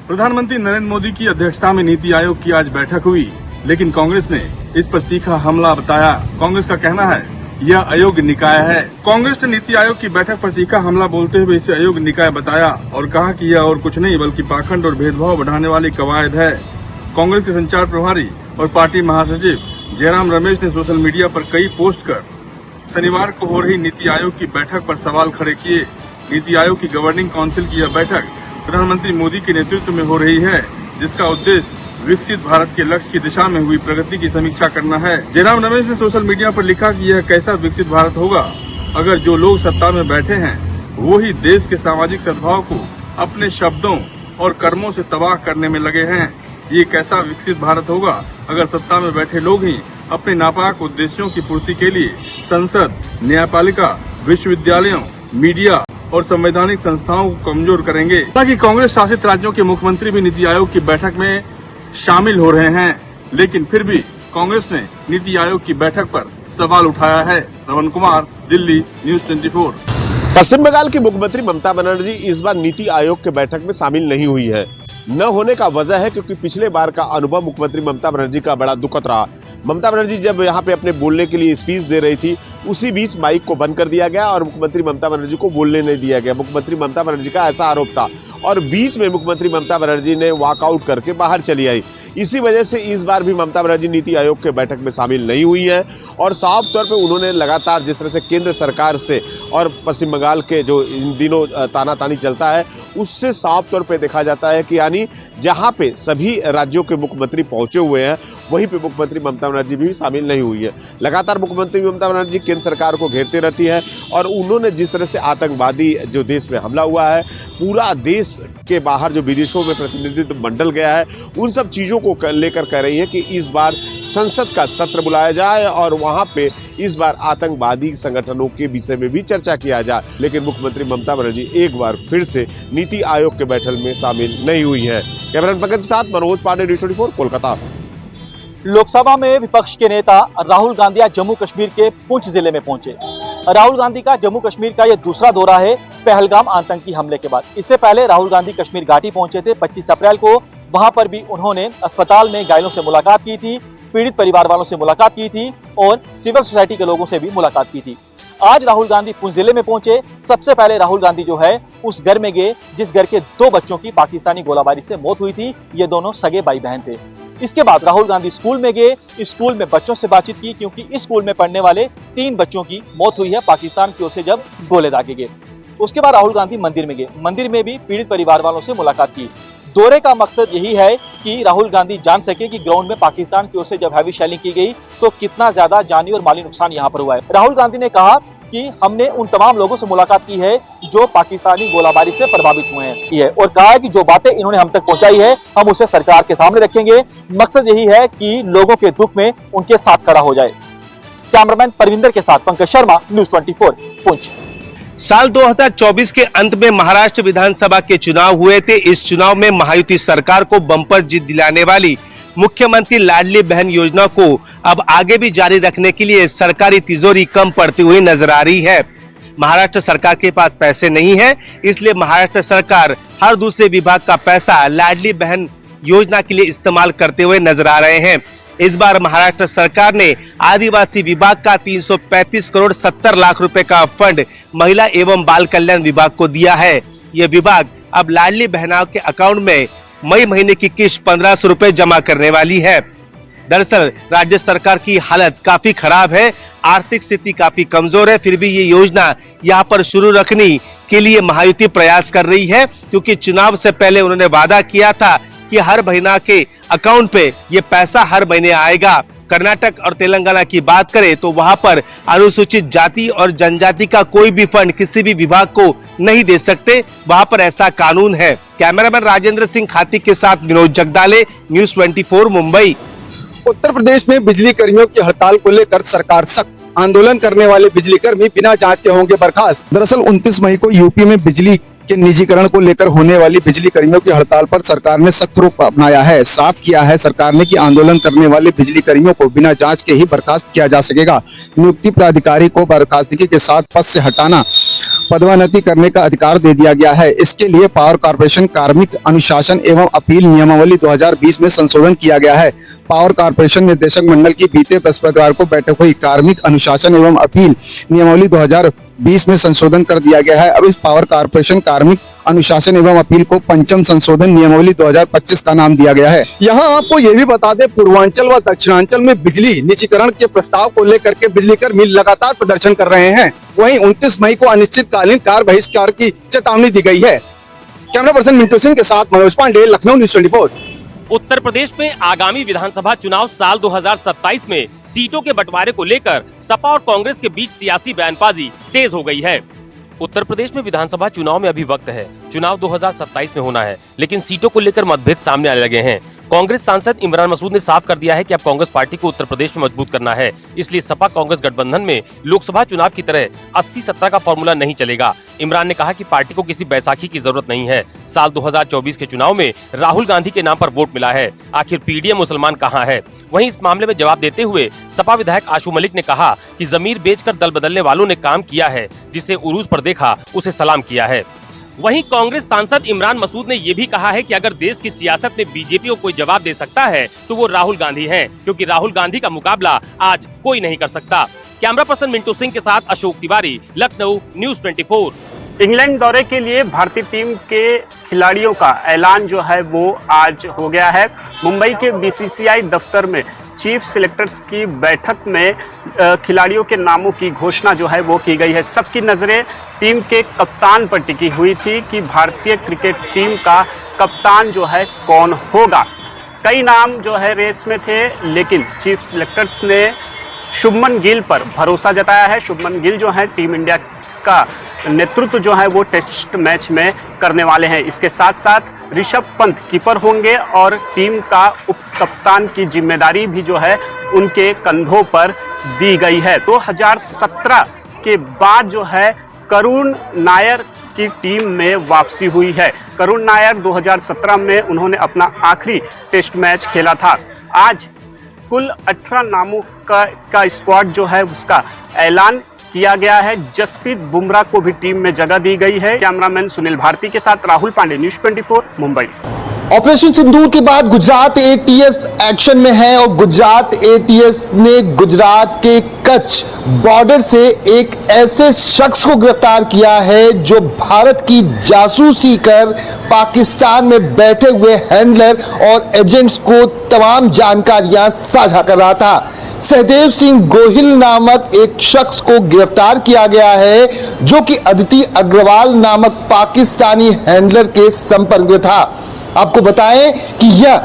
प्रधानमंत्री नरेंद्र मोदी की अध्यक्षता में नीति आयोग की आज बैठक हुई, लेकिन कांग्रेस ने इस पर तीखा हमला बताया। कांग्रेस का कहना है यह अयोग्य निकाय है। कांग्रेस ने नीति आयोग की बैठक पर तीखा हमला बोलते हुए इसे अयोग्य निकाय बताया और कहा कि यह और कुछ नहीं बल्कि पाखंड और भेदभाव बढ़ाने वाली कवायद है। कांग्रेस के संचार प्रभारी और पार्टी महासचिव जयराम रमेश ने सोशल मीडिया पर कई पोस्ट कर शनिवार को हो रही नीति आयोग की बैठक पर सवाल खड़े किए। नीति आयोग की गवर्निंग काउंसिल की यह बैठक प्रधानमंत्री मोदी के नेतृत्व में हो रही है, जिसका उद्देश्य विकसित भारत के लक्ष्य की दिशा में हुई प्रगति की समीक्षा करना है। जयराम रमेश ने सोशल मीडिया पर लिखा कि यह कैसा विकसित भारत होगा अगर जो लोग सत्ता में बैठे हैं वो ही देश के सामाजिक सद्भाव को अपने शब्दों और कर्मों से तबाह करने में लगे हैं। ये कैसा विकसित भारत होगा अगर सत्ता में बैठे लोग ही अपने नापाक उद्देश्यों की पूर्ति के लिए संसद, न्यायपालिका, विश्वविद्यालयों, मीडिया और संवैधानिक संस्थाओं को कमजोर करेंगे। हालांकि कांग्रेस शासित राज्यों के मुख्यमंत्री भी नीति आयोग की बैठक में शामिल हो रहे हैं, लेकिन फिर भी कांग्रेस ने नीति आयोग की बैठक पर सवाल उठाया है। रमन कुमार, दिल्ली, न्यूज 24। पश्चिम बंगाल की मुख्यमंत्री ममता बनर्जी इस बार नीति आयोग के बैठक में शामिल नहीं हुई है। न होने का वजह है क्योंकि पिछले बार का अनुभव मुख्यमंत्री ममता बनर्जी का बड़ा दुखद रहा। ममता बनर्जी जब यहाँ पे अपने बोलने के लिए स्पीच दे रही थी, उसी बीच माइक को बंद कर दिया गया और मुख्यमंत्री ममता बनर्जी को बोलने नहीं दिया गया। मुख्यमंत्री ममता बनर्जी का ऐसा आरोप था और बीच में मुख्यमंत्री ममता बनर्जी ने वॉकआउट करके बाहर चली आई। इसी वजह से इस बार भी ममता बनर्जी नीति आयोग के बैठक में शामिल नहीं हुई है और साफ तौर पे उन्होंने लगातार जिस तरह से केंद्र सरकार से और पश्चिम बंगाल के जो इन दिनों तानातानी चलता है उससे साफ तौर पे देखा जाता है कि यानी जहां पे सभी राज्यों के मुख्यमंत्री पहुंचे हुए हैं वहीं पे मुख्यमंत्री ममता बनर्जी भी शामिल नहीं हुई है। लगातार मुख्यमंत्री ममता बनर्जी केंद्र सरकार को घेरते रहती है और उन्होंने जिस तरह से आतंकवादी जो देश में हमला हुआ है, पूरा देश के बाहर जो विदेशों में प्रतिनिधित्व मंडल गया है, उन सब चीज़ों को लेकर कह रही है कि इस बार संसद का सत्र बुलाया जाए और वहाँ पे इस बार आतंकवादी संगठनों के विषय में भी चर्चा किया जाए। लेकिन मुख्यमंत्री ममता बनर्जी एक बार फिर से नीति आयोग के बैठक में शामिल नहीं हुई है। कैमरामैन पंकज के साथ मनोज पांडे, न्यूज़ 24, कोलकाता। लोकसभा में विपक्ष के नेता राहुल गांधी आज जम्मू कश्मीर के पुंछ जिले में पहुंचे। राहुल गांधी का जम्मू कश्मीर का यह दूसरा दौरा है पहलगाम आतंकी हमले के बाद। इससे पहले राहुल गांधी कश्मीर घाटी पहुंचे थे 25 अप्रैल को। वहां पर भी उन्होंने अस्पताल में घायलों से मुलाकात की थी, पीड़ित परिवार वालों से मुलाकात की थी और सिविल सोसाइटी के लोगों से भी मुलाकात की थी। आज राहुल गांधी पुंछ जिले में पहुंचे। सबसे पहले राहुल गांधी जो है उस घर में गए जिस घर के 2 बच्चों की पाकिस्तानी गोलाबारी से मौत हुई थी। ये दोनों सगे भाई बहन थे। इसके बाद राहुल गांधी स्कूल में गए, स्कूल में बच्चों से बातचीत की क्योंकि इस स्कूल में पढ़ने वाले 3 बच्चों की मौत हुई है पाकिस्तान की ओर से जब गोले दागे गए। उसके बाद राहुल गांधी मंदिर में गए, मंदिर में भी पीड़ित परिवार वालों से मुलाकात की। दौरे का मकसद यही है कि राहुल गांधी जान सके कि ग्राउंड में पाकिस्तान की ओर से जब हैवी शेलिंग की गई तो कितना ज्यादा जानी और माली नुकसान यहाँ पर हुआ है। राहुल गांधी ने कहा कि हमने उन तमाम लोगों से मुलाकात की है जो पाकिस्तानी गोलाबारी से प्रभावित हुए हैं और कहा है कि जो बातें इन्होंने हम तक पहुंचाई है हम उसे सरकार के सामने रखेंगे। मकसद यही है कि लोगों के दुख में उनके साथ खड़ा हो जाए। कैमरामैन परविंदर के साथ पंकज शर्मा, न्यूज़ 24, पुंछ। साल 2024 के अंत में महाराष्ट्र विधानसभा के चुनाव हुए थे। इस चुनाव में महायुति सरकार को बम्पर जीत दिलाने वाली मुख्यमंत्री लाडली बहन योजना को अब आगे भी जारी रखने के लिए सरकारी तिजोरी कम पड़ती हुई नजर आ रही है। महाराष्ट्र सरकार के पास पैसे नहीं है, इसलिए महाराष्ट्र सरकार हर दूसरे विभाग का पैसा लाडली बहन योजना के लिए इस्तेमाल करते हुए नजर आ रहे हैं। इस बार महाराष्ट्र सरकार ने आदिवासी विभाग का 335 करोड़ 70 लाख रुपए का फंड महिला एवं बाल कल्याण विभाग को दिया है। यह विभाग अब लाडली बहनों के अकाउंट में मई महीने की किस्त 1500 रुपए जमा करने वाली है। दरअसल राज्य सरकार की हालत काफी खराब है, आर्थिक स्थिति काफी कमजोर है, फिर भी ये योजना यहाँ पर शुरू रखने के लिए महायुति प्रयास कर रही है क्योंकि चुनाव से पहले उन्होंने वादा किया था कि हर महीना के अकाउंट पे ये पैसा हर महीने आएगा। कर्नाटक और तेलंगाना की बात करें तो वहां पर अनुसूचित जाति और जनजाति का कोई भी फंड किसी भी विभाग को नहीं दे सकते, वहां पर ऐसा कानून है। कैमरामैन राजेंद्र सिंह खाती के साथ विनोद जगदाले, न्यूज़ 24, मुंबई। उत्तर प्रदेश में बिजली कर्मियों की हड़ताल को लेकर सरकार सख्त। आंदोलन करने वाले बिजली कर्मी बिना जांच के होंगे बर्खास्त। दरअसल 29 मई को यूपी में बिजली के निजीकरण को लेकर होने वाली बिजली कर्मियों की हड़ताल पर सरकार ने सख्त रुख अपनाया है। साफ किया है सरकार ने कि आंदोलन करने वाले बिजली कर्मियों को बिना जांच के ही बर्खास्त किया जा सकेगा। नियुक्ति प्राधिकारी को बर्खास्तगी के साथ पद से हटाना, पदोन्नति करने का अधिकार दे दिया गया है। इसके लिए पावर कॉर्पोरेशन कार्मिक अनुशासन एवं अपील नियमावली 2020 में संशोधन किया गया है। पावर कॉर्पोरेशन निर्देशक मंडल की बीते बृहस्पतिवार को बैठक हुई। कार्मिक अनुशासन एवं अपील नियमावली 2020 में संशोधन कर दिया गया है। अब इस पावर कॉर्पोरेशन कार्मिक अनुशासन एवं अपील को पंचम संशोधन नियमावली 2025 का नाम दिया गया है। यहाँ आपको ये भी बता दें, पूर्वांचल व दक्षिणांचल में बिजली निजीकरण के प्रस्ताव को लेकर के बिजली कर्मी लगातार प्रदर्शन कर रहे हैं। वहीं 29 मई को अनिश्चितकालीन कार्य बहिष्कार की चेतावनी दी गई है। कैमरा पर्सन मिंटू सिंह के साथ मनोज पांडे, लखनऊ न्यूज़ 24। उत्तर प्रदेश में आगामी विधानसभा चुनाव साल 2027 में सीटों के बंटवारे को लेकर सपा और कांग्रेस के बीच सियासी बयानबाजी तेज हो गई है। उत्तर प्रदेश में विधानसभा चुनाव में अभी वक्त है। चुनाव 2027 में होना है, लेकिन सीटों को लेकर मतभेद सामने आने लगे हैं। कांग्रेस सांसद इमरान मसूद ने साफ कर दिया है कि अब कांग्रेस पार्टी को उत्तर प्रदेश में मजबूत करना है। इसलिए सपा कांग्रेस गठबंधन में लोकसभा चुनाव की तरह 80-70 का फॉर्मूला नहीं चलेगा। इमरान ने कहा कि पार्टी को किसी बैसाखी की जरूरत नहीं है। साल 2024 के चुनाव में राहुल गांधी के नाम पर वोट मिला है। आखिर पीडीएम मुसलमान कहाँ है? वहीं इस मामले में जवाब देते हुए सपा विधायक आशु मलिक ने कहा कि जमीर बेचकर दल बदलने वालों ने काम किया है। जिसे उरूज पर देखा उसे सलाम किया है। वहीं कांग्रेस सांसद इमरान मसूद ने ये भी कहा है कि अगर देश की सियासत में बीजेपी को कोई जवाब दे सकता है तो वो राहुल गांधी हैं, क्योंकि राहुल गांधी का मुकाबला आज कोई नहीं कर सकता। कैमरा पर्सन मिंटू सिंह के साथ अशोक तिवारी, लखनऊ न्यूज़ 24। इंग्लैंड दौरे के लिए भारतीय टीम के खिलाड़ियों का ऐलान जो है वो आज हो गया है। मुंबई के बीसीसीआई दफ्तर में चीफ सिलेक्टर्स की बैठक में खिलाड़ियों के नामों की घोषणा जो है वो की गई है। सबकी नजरें टीम के कप्तान पर टिकी हुई थी कि भारतीय क्रिकेट टीम का कप्तान जो है कौन होगा। कई नाम जो है रेस में थे, लेकिन चीफ सिलेक्टर्स ने शुभमन गिल पर भरोसा जताया है। शुभमन गिल जो है टीम इंडिया का नेतृत्व जो है वो टेस्ट मैच में करने वाले हैं। इसके साथ साथ ऋषभ पंत कीपर होंगे और टीम का उप कप्तान की जिम्मेदारी भी जो है उनके कंधों पर दी गई है। 2017 के बाद जो है करुण नायर की टीम में वापसी हुई है। करुण नायर 2017 में उन्होंने अपना आखिरी टेस्ट मैच खेला था। आज कुल 18 नामों का स्क्वाड जो है उसका ऐलान किया गया है। जसप्रीत बुमराह को भी टीम में जगह दी गई है। कैमरामैन सुनील भारती के साथ राहुल पांडे, न्यूज़ 24, मुंबई। ऑपरेशन सिंदूर के बाद गुजरात एटीएस एक्शन में है और गुजरात एटीएस ने गुजरात के कच्छ बॉर्डर से एक ऐसे शख्स को गिरफ्तार किया है जो भारत की जासूसी कर पाकिस्तान में बैठे हुए हैंडलर और एजेंट्स को तमाम जानकारियां साझा कर रहा था। सहदेव सिंह गोहिल नामक एक शख्स को गिरफ्तार किया गया है जो कि अदिति अग्रवाल नामक पाकिस्तानी हैंडलर के संपर्क में था। आपको बताएं कि यह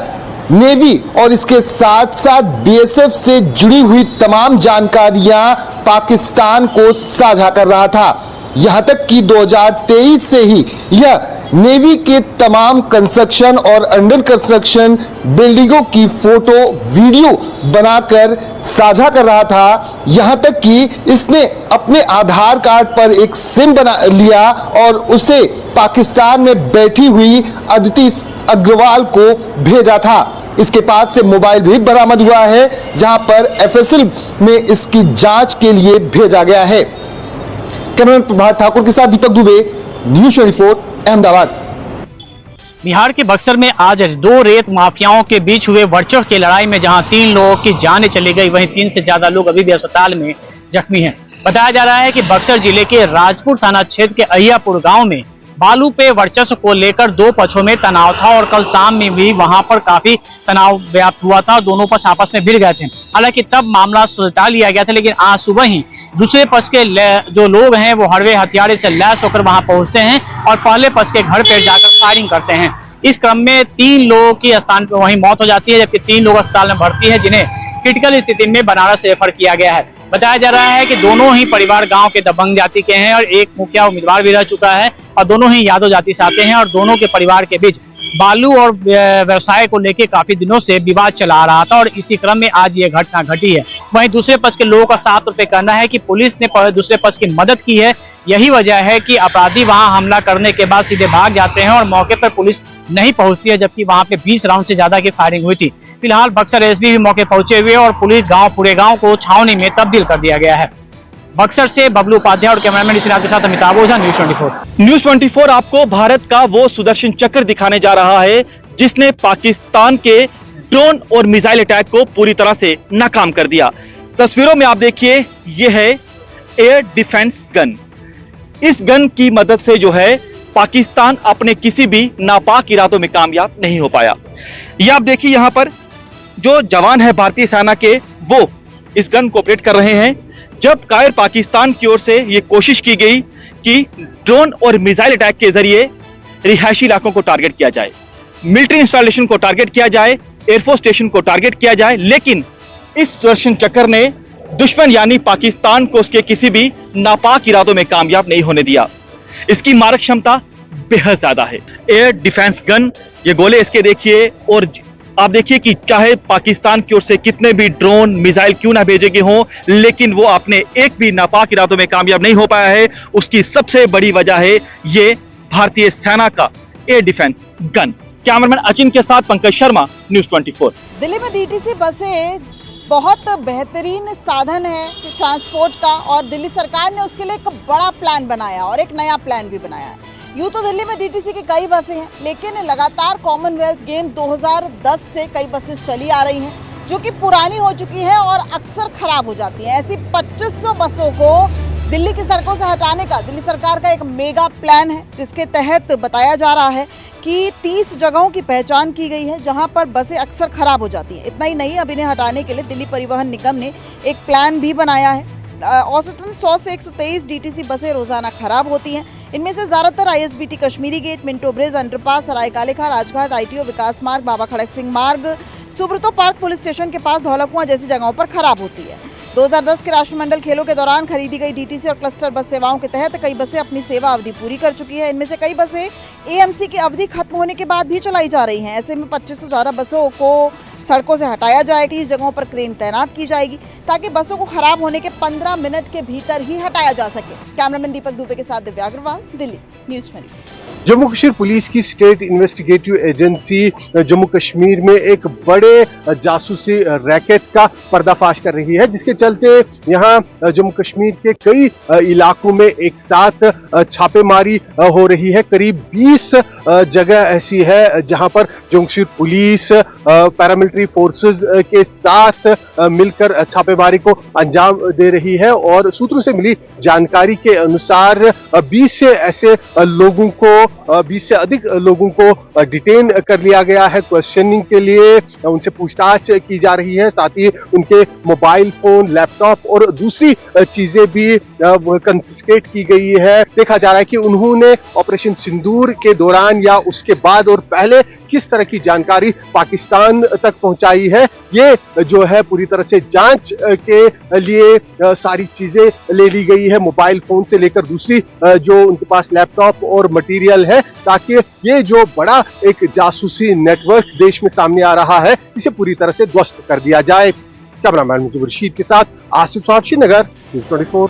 नेवी और इसके साथ साथ बीएसएफ से जुड़ी हुई तमाम जानकारियां पाकिस्तान को साझा कर रहा था। यहां तक कि 2023 से ही यह नेवी के तमाम कंस्ट्रक्शन और अंडर कंस्ट्रक्शन बिल्डिंगों की फोटो वीडियो बनाकर साझा कर रहा था। यहां तक कि इसने अपने आधार कार्ड पर एक सिम बना लिया और उसे पाकिस्तान में बैठी हुई अदिति अग्रवाल को भेजा था। इसके पास से मोबाइल भी बरामद हुआ है, जहां पर एफएसएल में इसकी जांच के लिए भेजा गया है। कैमरामैन प्रभात ठाकुर के साथ दीपक दुबे, न्यूज़ 24, अहमदाबाद। बिहार के बक्सर में आज दो रेत माफियाओं के बीच हुए वर्चस्व की लड़ाई में जहां 3 लोगों की जानें चली गई, वहीं 3 से ज्यादा लोग अभी भी अस्पताल में जख्मी हैं। बताया जा रहा है कि बक्सर जिले के राजपुर थाना क्षेत्र के अहियापुर गांव में बालू पे वर्चस्व को लेकर दो पक्षों में तनाव था और कल शाम में भी वहां पर काफी तनाव व्याप्त हुआ था। दोनों पक्ष आपस में भिड़ गए थे। हालांकि तब मामला सुलझा लिया गया था, लेकिन आज सुबह ही दूसरे पक्ष के जो लोग हैं वो हड़वे हथियारे से लैस होकर वहां पहुंचते हैं और पहले पक्ष के घर पर जाकर फायरिंग करते हैं। इस क्रम में 3 लोगों की स्थान पर वहीं मौत हो जाती है, जबकि 3 लोग अस्पताल में भर्ती है, जिन्हें क्रिटिकल स्थिति में बनारस रेफर किया गया है। बताया जा रहा है कि दोनों ही परिवार गांव के दबंग जाति के हैं और एक मुखिया उम्मीदवार भी रह चुका है और दोनों ही यादव जाति से आते हैं और दोनों के परिवार के बीच बालू और व्यवसाय को लेकर काफी दिनों से विवाद चला आ रहा था और इसी क्रम में आज ये घटना घटी है। वहीं दूसरे पक्ष के लोगों का साफ तौर पे कहना है कि पुलिस ने दूसरे पक्ष की मदद की है। यही वजह है कि अपराधी वहां हमला करने के बाद सीधे भाग जाते हैं और मौके पर पुलिस नहीं पहुंचती है, जबकि वहां पे 20 राउंड से ज्यादा की फायरिंग हुई थी। फिलहाल बक्सर एसपी भी मौके पहुंचे हुए और पुलिस पूरे गाँव को छावनी में तब्दील कर दिया गया है। बक्सर से बबलू उपाध्याय और कैमरामैन निशिनाथ के साथ अमिताभ ओझा, न्यूज़ 24। न्यूज़ 24 आपको भारत का वो सुदर्शन चक्र दिखाने जा रहा है जिसने पाकिस्तान के ड्रोन और मिसाइल अटैक को पूरी तरह से नाकाम कर दिया। तस्वीरों में आप देखिए, ये है एयर डिफेंस गन। इस गन की मदद से जो है पाकिस्तान अपने किसी भी नापाक इरादों में कामयाब नहीं हो पाया। ये आप देखिए, यहाँ पर जो जवान है भारतीय सेना के, वो इस गन को ऑपरेट कर रहे हैं। जब कायर पाकिस्तान की ओर से ये कोशिश की गई कि ड्रोन और मिसाइल अटैक के जरिए रिहायशी इलाकों को टारगेट किया जाए, मिलिट्री इंस्टॉलेशन को टारगेट किया जाए, एयरफोर्स स्टेशन को टारगेट किया जाए, लेकिन इस सुदर्शन चक्र ने दुश्मन यानी पाकिस्तान को उसके किसी भी नापाक इरादों में कामयाब नहीं होने दिया। इसकी मारक क्षमता बेहद ज्यादा है। एयर डिफेंस गन, ये गोले इसके देखिए, और आप देखिए कि चाहे पाकिस्तान की ओर से कितने भी ड्रोन मिसाइल क्यों ना भेजे गए हों, लेकिन वो अपने एक भी नापाक इरादों में कामयाब नहीं हो पाया है। उसकी सबसे बड़ी वजह है ये भारतीय सेना का air defence gun. Cameraman Achin के साथ पंकज शर्मा, न्यूज़ 24। दिल्ली में डीटीसी बसें बहुत बेहतरीन साधन है ट्रांसपोर्ट का और दिल्ली सरकार ने उसके लिए एक बड़ा प्लान बनाया और एक नया प्लान भी बनाया है। यूँ तो दिल्ली में डीटीसी की कई बसें हैं, लेकिन लगातार कॉमनवेल्थ गेम 2010 से कई बसेस चली आ रही हैं जो कि पुरानी हो चुकी हैं और अक्सर खराब हो जाती हैं। ऐसी 2500 बसों को दिल्ली की सड़कों से हटाने का दिल्ली सरकार का एक मेगा प्लान है, जिसके तहत बताया जा रहा है कि 30 जगहों की पहचान की गई है जहां पर बसें अक्सर खराब हो जाती हैं। इतना ही नहीं, अब इन्हें हटाने के लिए दिल्ली परिवहन निगम ने एक प्लान भी बनाया है। औसतन 100 से 123 डीटीसी बसें रोजाना खराब होती हैं। इनमें से ज्यादातर ISBT Kashmiri gate, Minto bridge, underpass, Sarai Kalekha, Rajghat, ITO, Vikas Marg, Baba खड़क सिंह मार्ग, सुब्रतो पार्क पुलिस स्टेशन के पास धौलकुआं जैसी जगहों पर खराब होती है। 2010 के राष्ट्रमंडल खेलों के दौरान खरीदी गई डीटीसी और क्लस्टर बस सेवाओं के तहत कई बसें अपनी सेवा अवधि पूरी कर चुकी है। इनमें से कई बसें एएमसी की अवधि खत्म होने के बाद भी चलाई जा रही हैं। ऐसे में 2500 से ज्यादा बसों को सड़कों से हटाया जाएगा। 30 जगहों पर क्रेन तैनात की जाएगी ताकि बसों को खराब होने के 15 मिनट के भीतर ही हटाया जा सके। कैमरामैन दीपक दुबे के साथ दिव्या अग्रवाल, दिल्ली, न्यूज़ 24। जम्मू कश्मीर पुलिस की state investigative agency Jammu Kashmir में एक बड़े जासूसी रैकेट का पर्दाफाश कर रही है, जिसके चलते यहां जम्मू कश्मीर के कई इलाकों में एक साथ छापेमारी हो रही है। करीब 20 जगह ऐसी है जहां पर Jammu Kashmir police paramilitary forces के साथ मिलकर छापेमारी को अंजाम दे रही है। और सूत्रों से मिली जानकारी के अनुसार 20 से ऐसे लोगों को 20 से अधिक लोगों को डिटेन कर लिया गया है। क्वेश्चनिंग के लिए उनसे पूछताछ की जा रही है, साथ ही उनके मोबाइल फोन, लैपटॉप और दूसरी चीजें भी कंफिस्केट की गई है। देखा जा रहा है कि उन्होंने ऑपरेशन सिंदूर के दौरान या उसके बाद और पहले किस तरह की जानकारी पाकिस्तान तक पहुंचाई है। ये जो है पूरी तरह से जांच के लिए सारी चीजें ले ली गई है, मोबाइल फोन से लेकर दूसरी जो उनके पास लैपटॉप और मटेरियल है, ताकि ये जो बड़ा एक जासूसी नेटवर्क देश में सामने आ रहा है, इसे पूरी तरह से ध्वस्त कर दिया जाए। कैमरामैन मुजीब रशीद के साथ आसिफ साहब, श्रीनगर, न्यूज़ 24।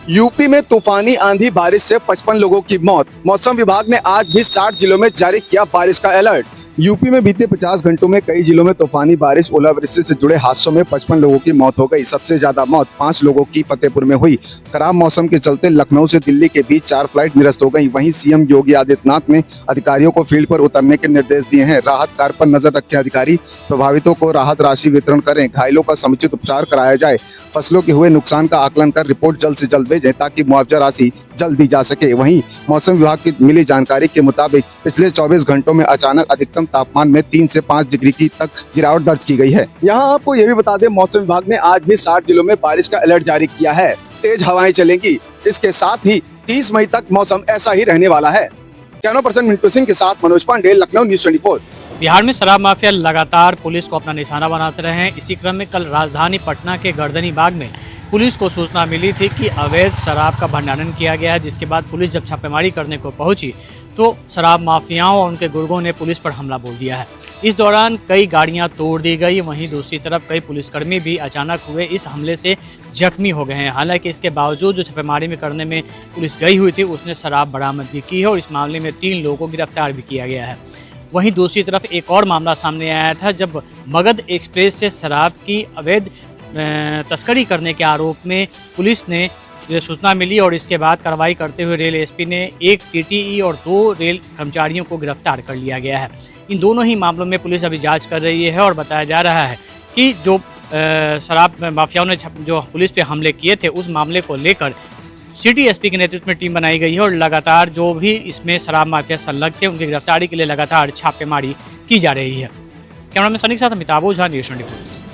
यूपी में तूफानी आंधी बारिश से 55 लोगों की मौत। मौसम विभाग ने आज भी 60 जिलों में जारी किया बारिश का अलर्ट। यूपी में बीते 50 घंटों में कई जिलों में तूफानी बारिश, ओलावृष्टि से जुड़े हादसों में 55 लोगों की मौत हो गई। सबसे ज्यादा मौत 5 लोगों की फतेहपुर में हुई। खराब मौसम के चलते लखनऊ से दिल्ली के बीच 4 फ्लाइट निरस्त हो गई। वहीं सीएम योगी आदित्यनाथ ने अधिकारियों को फील्ड पर उतरने के निर्देश दिए हैं। राहत कार्य पर नजर रखे अधिकारी, प्रभावितों को राहत राशि वितरण करें, घायलों का समुचित उपचार कराया जाए, फसलों के हुए नुकसान का आकलन कर रिपोर्ट जल्द से जल्द भेजें ताकि मुआवजा राशि जल्द दी जा सके। वहीं मौसम विभाग की मिली जानकारी के मुताबिक पिछले 24 घंटों में अचानक अधिकतम तापमान में 3 से 5 डिग्री की तक गिरावट दर्ज की गई है। यहाँ आपको ये भी बता दें, मौसम विभाग ने आज भी 60 जिलों में बारिश का अलर्ट जारी किया है। तेज हवाएं चलेंगी। इसके साथ ही 30 मई तक मौसम ऐसा ही रहने वाला है। कैमरा पर्सन मिंटू सिंह के साथ मनोज पांडे, लखनऊ, न्यूज़ 24। बिहार में शराब माफिया लगातार पुलिस को अपना निशाना बनाते रहे हैं। इसी क्रम में कल राजधानी पटना के गर्दनी बाग में पुलिस को सूचना मिली थी कि अवैध शराब का भंडारण किया गया है, जिसके बाद पुलिस जब छापेमारी करने को पहुंची तो शराब माफियाओं और उनके गुर्गों ने पुलिस पर हमला बोल दिया है। इस दौरान कई गाड़ियां तोड़ दी गई, वहीं दूसरी तरफ कई पुलिसकर्मी भी अचानक हुए इस हमले से जख्मी हो गए हैं। हालांकि इसके बावजूद जो छापेमारी में करने में पुलिस गई हुई थी उसने शराब बरामद भी की है और इस मामले में 3 लोगों को गिरफ्तार भी किया गया है। वहीं दूसरी तरफ एक और मामला सामने आया था जब मगध एक्सप्रेस से शराब की अवैध तस्करी करने के आरोप में पुलिस ने सूचना मिली और इसके बाद कार्रवाई करते हुए रेल एसपी ने 1 टीटीई और 2 रेल कर्मचारियों को गिरफ्तार कर लिया गया है। इन दोनों ही मामलों में पुलिस अभी जांच कर रही है और बताया जा रहा है कि जो शराब माफियाओं ने जो पुलिस पे हमले किए थे उस मामले को लेकर सिटी एसपी के नेतृत्व में टीम बनाई गई है और लगातार जो भी इसमें शराब माफिया संलग्न थे उनकी गिरफ्तारी के लिए लगातार छापेमारी की जा रही है। कैमरामैन सनी के साथ अमिताभ ओझा, न्यूज़ 24।